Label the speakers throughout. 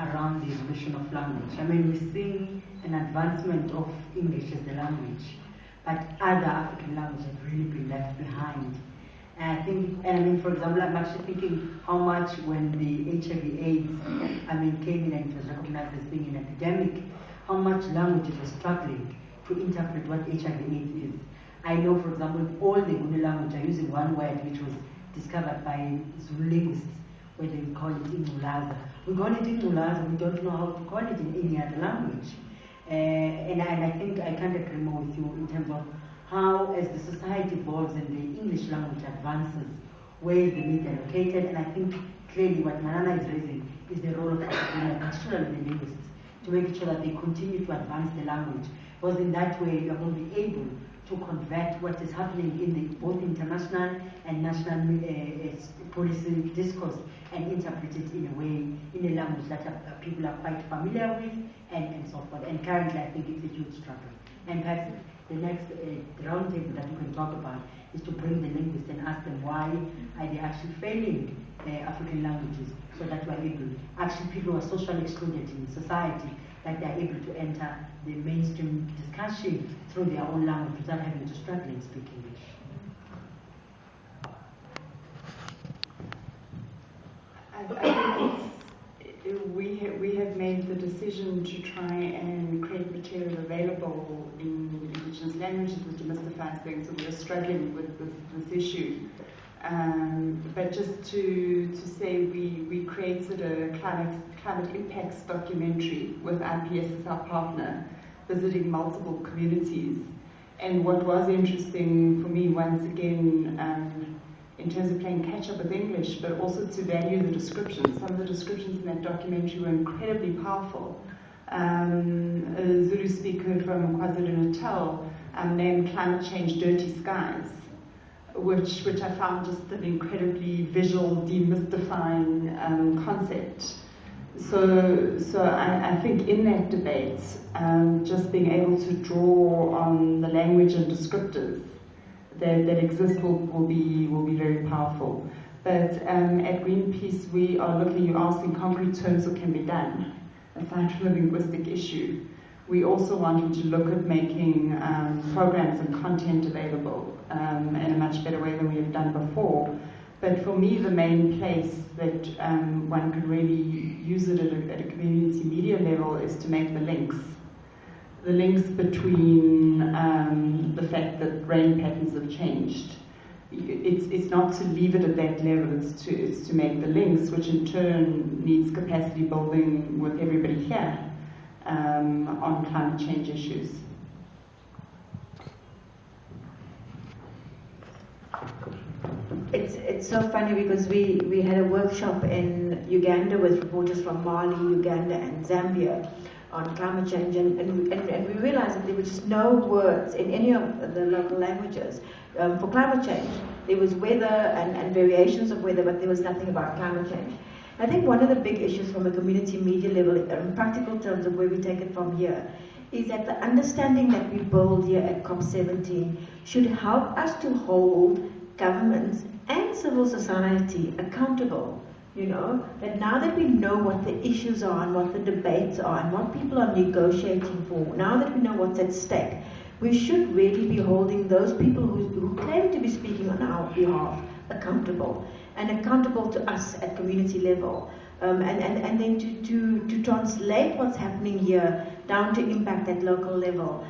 Speaker 1: around the evolution of language. I mean, we're seeing an advancement of English as the language, but other African languages have really been left behind. And I think, and I mean, for example, I'm actually thinking how much when the HIV/AIDS, I mean, came in and it was recognized as being an epidemic, how much languages were struggling to interpret what HIV/AIDS is. I know, for example, all the Guni language are using one word which was discovered by Zulu linguists, where they call it Ingulaza. We call it Ingulaza, we don't know how to call it in any other language. And I think I can't agree more with you in terms of how, as the society evolves and the English language advances, where is the need allocated? And I think clearly what Manana is raising is the role of academia, particularly the linguists, to make sure that they continue to advance the language. Because in that way, you are going to be able to convert what is happening in the both international and national policy discourse and interpret it in a way, in a language that people are quite familiar with and so forth. And currently, I think it's a huge struggle. And perhaps the next roundtable that we can talk about is to bring the linguists and ask them why are they actually failing African languages, so that we're able, actually people who are socially excluded in society, that they're able to enter the mainstream discussion through their own language without having to struggle and speak English.
Speaker 2: I think we have made the decision to try and create material available in indigenous languages that demystifies things, and we're struggling with this issue. But just to say, we created a climate impacts documentary with IPS as our partner, visiting multiple communities. And what was interesting for me, once again, in terms of playing catch up with English, but also to value the descriptions. Some of the descriptions in that documentary were incredibly powerful. A Zulu speaker from KwaZulu-Natal named climate change dirty skies, which I found just an incredibly visual, demystifying concept. So I think in that debate, just being able to draw on the language and descriptors that exist will be very powerful. But at Greenpeace, we are looking, you asked in concrete terms what can be done, aside from the linguistic issue. We also wanted to look at making programs and content available in a much better way than we have done before. But for me, the main place that one can really use it at a community media level is to make the links. The links between the fact that rain patterns have changed. It's not to leave it at that level, it's to make the links, which in turn needs capacity building with everybody here on climate change issues.
Speaker 3: It's so funny because we had a workshop in Uganda with reporters from Mali, Uganda and Zambia on climate change, and we realized that there were just no words in any of the local languages for climate change. There was weather and variations of weather, but there was nothing about climate change. I think one of the big issues from a community media level, in practical terms of where we take it from here, is that the understanding that we build here at COP17 should help us to hold governments and civil society accountable. You know, that now that we know what the issues are and what the debates are and what people are negotiating for, now that we know what's at stake, we should really be holding those people who claim to be speaking on our behalf accountable, and accountable to us at community level. And then to translate what's happening here down to impact at local level.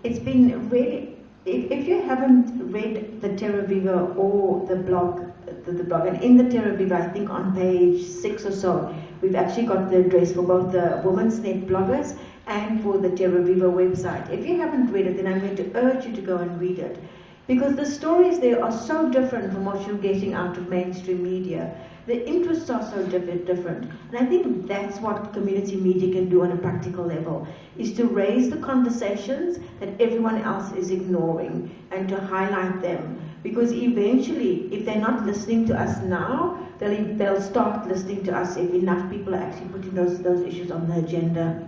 Speaker 3: It's been really, if you haven't read the Terra Viva or the blog, and in the Terra Viva, I think on page 6 or so, we've actually got the address for both the Women's Net bloggers and for the Terra Viva website. If you haven't read it, then I'm going to urge you to go and read it, because the stories there are so different from what you're getting out of mainstream media. The interests are so different. And I think that's what community media can do on a practical level, is to raise the conversations that everyone else is ignoring and to highlight them. Because eventually, if they're not listening to us now, they'll start listening to us if enough people are actually putting those issues on the agenda.